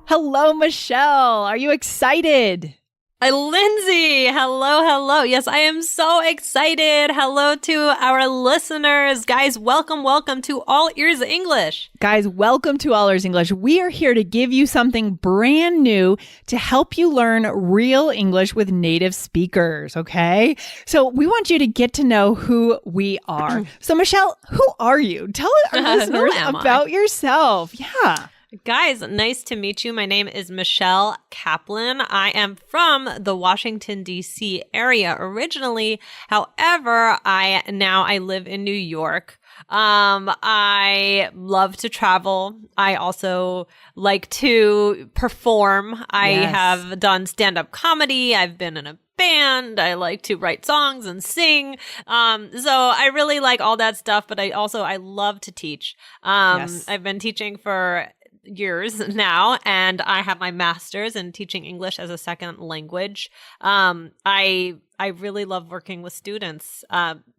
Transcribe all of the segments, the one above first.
Hello, Michelle. Are you excited? Lindsay, hello. Yes, I am so excited. Hello to our listeners. Guys, welcome to All Ears English. Guys, welcome to All Ears English. We are here to give you something brand new to help you learn real English with native speakers, okay? So we want you to get to know who we are. So Michelle, who are you? Tell our listeners about yourself. Yeah. Guys, nice to meet you. My name is Michelle Kaplan. I am from the Washington, D.C. area originally. However, I live in New York. I love to travel. I also like to perform. I have done stand-up comedy. I've been in a band. I like to write songs and sing. So I really like all that stuff, but I love to teach. I've been teaching for years now, and I have my master's in teaching English as a second language. I really love working with students.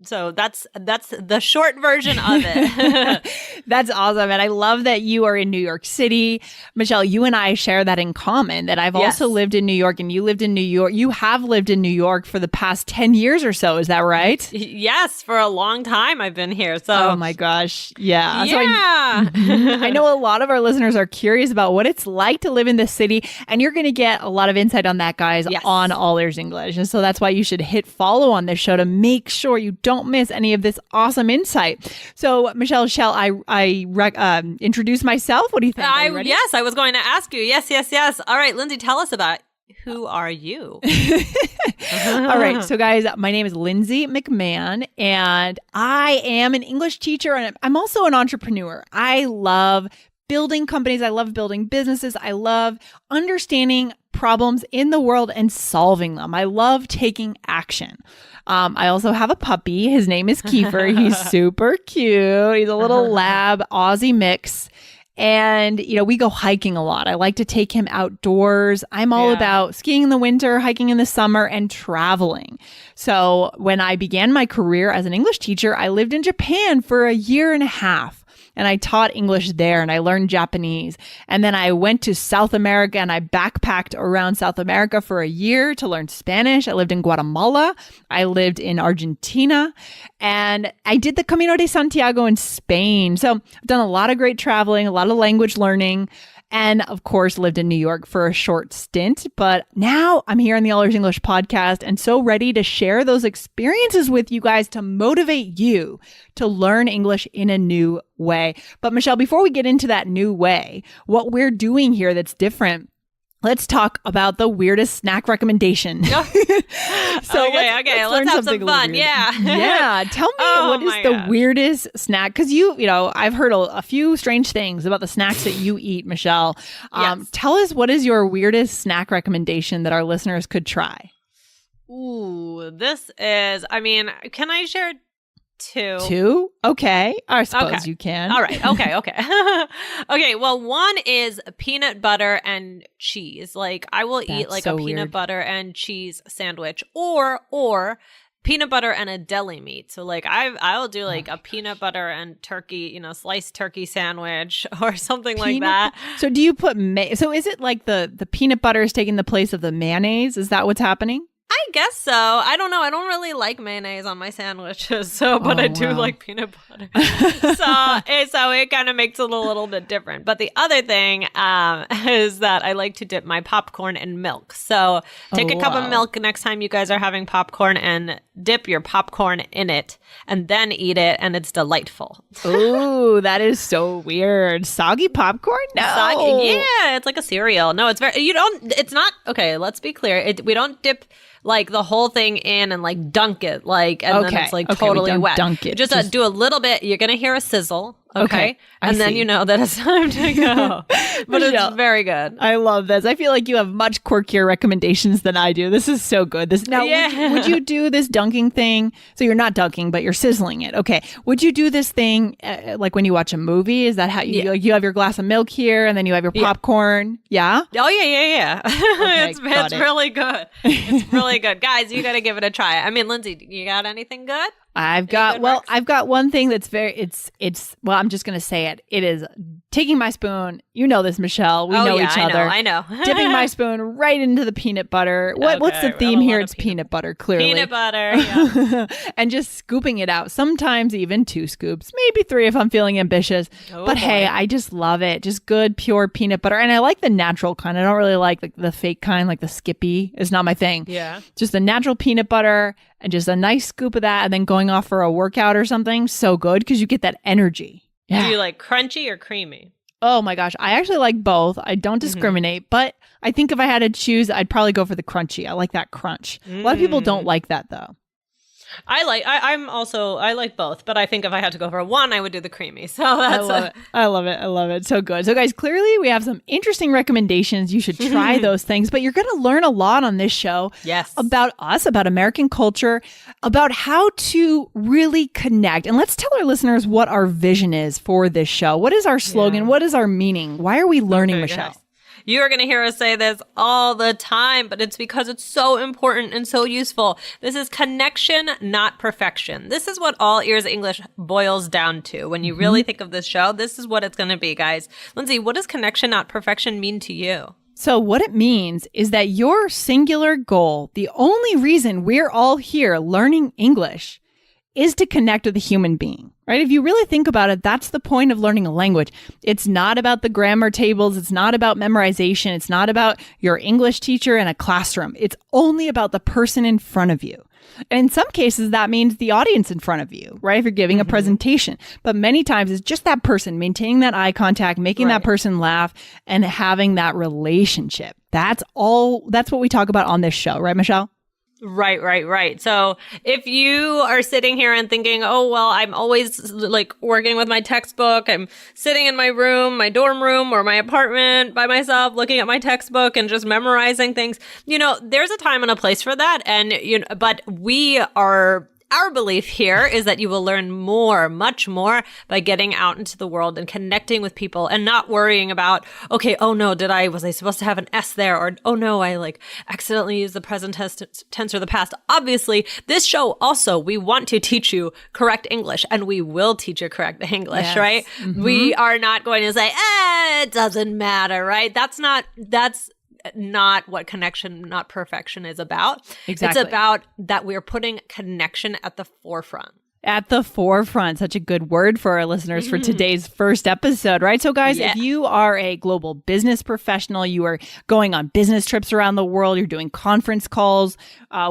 So that's the short version of it. That's awesome. And I love that you are in New York City. Michelle, you and I share that in common, that I've also lived in New York, and you lived in New York. You have lived in New York for the past 10 years or so. Is that right? Yes, for a long time I've been here. So oh my gosh. Yeah. Yeah. So I know a lot of our listeners are curious about what it's like to live in this city, and you're going to get a lot of insight on that, guys, on All Ears English. And so that's why you should hit follow on this show to make sure you don't miss any of this awesome insight. So, Michelle, shall I introduce myself? What do you think? Yes, I was going to ask you. Yes. All right, Lindsay, tell us about who are you? All right. So, guys, my name is Lindsay McMahon, and I am an English teacher, and I'm also an entrepreneur. I love building companies. I love building businesses. I love understanding problems in the world and solving them. I love taking action. I also have a puppy. His name is Kiefer. He's super cute. He's a little lab Aussie mix. And, we go hiking a lot. I like to take him outdoors. I'm all about skiing in the winter, hiking in the summer, and traveling. So when I began my career as an English teacher, I lived in Japan for a year and a half. And I taught English there, and I learned Japanese. And then I went to South America, and I backpacked around South America for a year to learn Spanish. I lived in Guatemala. I lived in Argentina. And I did the Camino de Santiago in Spain. So I've done a lot of great traveling, a lot of language learning, and of course lived in New York for a short stint. But now I'm here on the All Ears English podcast, and so ready to share those experiences with you guys to motivate you to learn English in a new way. But Michelle, before we get into that new way, what we're doing here that's different, let's talk about the weirdest snack recommendation. Okay, let's have some fun. Weird. Yeah. Tell me what is the weirdest snack? Because I've heard a few strange things about the snacks that you eat, Michelle. Tell us, what is your weirdest snack recommendation that our listeners could try? Ooh, can I share two? Two? Okay. I suppose you can. All right. Okay. Okay. Well, one is peanut butter and cheese. Like, I will eat like a peanut butter and cheese sandwich, or peanut butter and a deli meat. So like I will do like a peanut butter and turkey, sliced turkey sandwich or something like that. So do you put so is it like the peanut butter is taking the place of the mayonnaise? Is that what's happening? I guess so. I don't know. I don't really like mayonnaise on my sandwiches, but I do like peanut butter. so it kind of makes it a little bit different. But the other thing is that I like to dip my popcorn in milk. So take a cup of milk next time you guys are having popcorn and dip your popcorn in it and then eat it, and it's delightful. Ooh, that is so weird. Soggy popcorn? No. Yeah, it's like a cereal. No, it's not. Okay, let's be clear. We don't dip like the whole thing in and like dunk it then it's like totally wet. Dunk it. Just do a little bit. You're going to hear a sizzle. Okay. And then you know that it's time to go. But it's very good. I love this. I feel like you have much quirkier recommendations than I do. This is so good. Would you do this dunking thing? So you're not dunking, but you're sizzling it. Okay. Would you do this thing like when you watch a movie? Is that how you you have your glass of milk here and then you have your popcorn? Yeah? Oh, yeah. Okay, it's really good. It's really good. Guys, you got to give it a try. I mean, Lindsay, you got anything good? I've got one thing that's well, I'm just going to say it. It is taking my spoon. You know this, Michelle. We know each other. I know. Dipping my spoon right into the peanut butter. What's the theme here? It's peanut butter, clearly. Peanut butter, yeah. And just scooping it out. Sometimes even 2 scoops, maybe 3 if I'm feeling ambitious. Hey, I just love it. Just good, pure peanut butter. And I like the natural kind. I don't really like the fake kind, like the Skippy. It's not my thing. Yeah. Just the natural peanut butter and just a nice scoop of that and then going off for a workout or something. So good because you get that energy. Yeah. Do you like crunchy or creamy? Oh my gosh. I actually like both. I don't discriminate, but I think if I had to choose, I'd probably go for the crunchy. I like that crunch. A lot of people don't like that though. I like both, but I think if I had to go for one, I would do the creamy. So that's I love it. So good. So guys, clearly we have some interesting recommendations. You should try those things, but you're going to learn a lot on this show. Yes. About us, about American culture, about how to really connect. And let's tell our listeners what our vision is for this show. What is our slogan? Yeah. What is our meaning? Why are we learning, Michelle? Yes. You are going to hear us say this all the time, but it's because it's so important and so useful. This is connection, not perfection. This is what All Ears English boils down to. When you really think of this show, this is what it's going to be, guys. Lindsay, what does connection, not perfection mean to you? So what it means is that your singular goal, the only reason we're all here learning English, is to connect with a human being, right? If you really think about it, that's the point of learning a language. It's not about the grammar tables. It's not about memorization. It's not about your English teacher in a classroom. It's only about the person in front of you. And in some cases, that means the audience in front of you, right? If you're giving a presentation. But many times it's just that person, maintaining that eye contact, making that person laugh, and having that relationship. That's what we talk about on this show, right, Michelle? Right. So if you are sitting here and thinking, oh, well, I'm always like working with my textbook. I'm sitting in my room, my dorm room or my apartment by myself, looking at my textbook and just memorizing things. There's a time and a place for that. And, but our belief here is that you will learn more, much more by getting out into the world and connecting with people and not worrying about, okay, oh no, was I supposed to have an S there? Or, oh no, I accidentally used the present tense or the past. Obviously, this show also, we want to teach you correct English and we will teach you correct English, right? Mm-hmm. We are not going to say, it doesn't matter, right? That's not what connection, not perfection is about. Exactly. It's about that we're putting connection at the forefront. At the forefront. Such a good word for our listeners for today's first episode, right? So guys, if you are a global business professional, you are going on business trips around the world, you're doing conference calls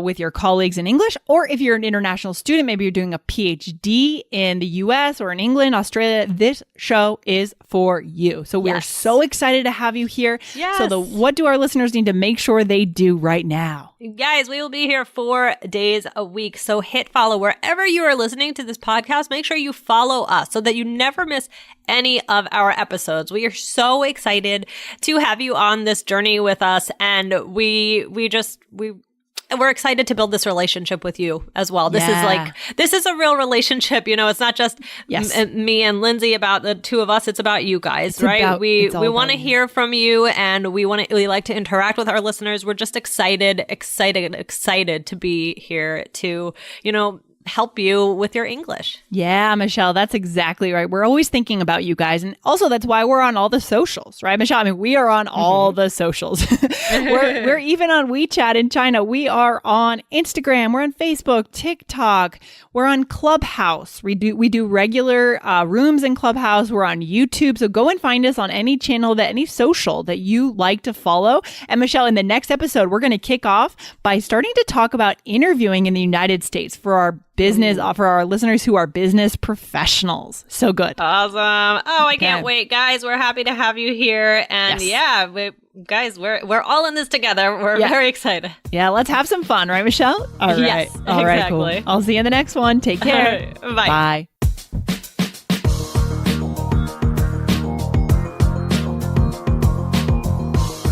with your colleagues in English, or if you're an international student, maybe you're doing a PhD in the US or in England, Australia, this show is for you. So we are so excited to have you here. Yes. So what do our listeners need to make sure they do right now? Guys, we will be here 4 days a week. So hit follow wherever you are listening to this podcast. Make sure you follow us so that you never miss any of our episodes. We are so excited to have you on this journey with us. And we're excited to build this relationship with you as well. This is a real relationship. It's not just me and Lindsay about the two of us. It's about you guys, right? We want to hear from you and we like to interact with our listeners. We're just excited to be here to, help you with your English. Yeah, Michelle, that's exactly right. We're always thinking about you guys. And also that's why we're on all the socials, right, Michelle? I mean, we are on all the socials. we're even on WeChat in China. We are on Instagram. We're on Facebook, TikTok. We're on Clubhouse. We do regular rooms in Clubhouse. We're on YouTube. So go and find us on any channel, any social that you like to follow. And Michelle, in the next episode, we're going to kick off by starting to talk about interviewing in the United States for our business, for our listeners who are business professionals. So good. Awesome. Oh, I can't wait, guys. We're happy to have you here. And we're all in this together. We're very excited. Yeah, let's have some fun, right, Michelle? All right. Yes, all right, cool. I'll see you in the next one. Take care. Bye. Bye.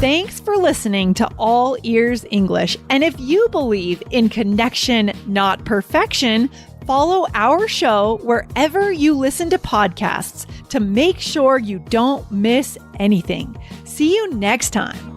Thanks for listening to All Ears English. And if you believe in connection, not perfection, follow our show wherever you listen to podcasts to make sure you don't miss anything. See you next time.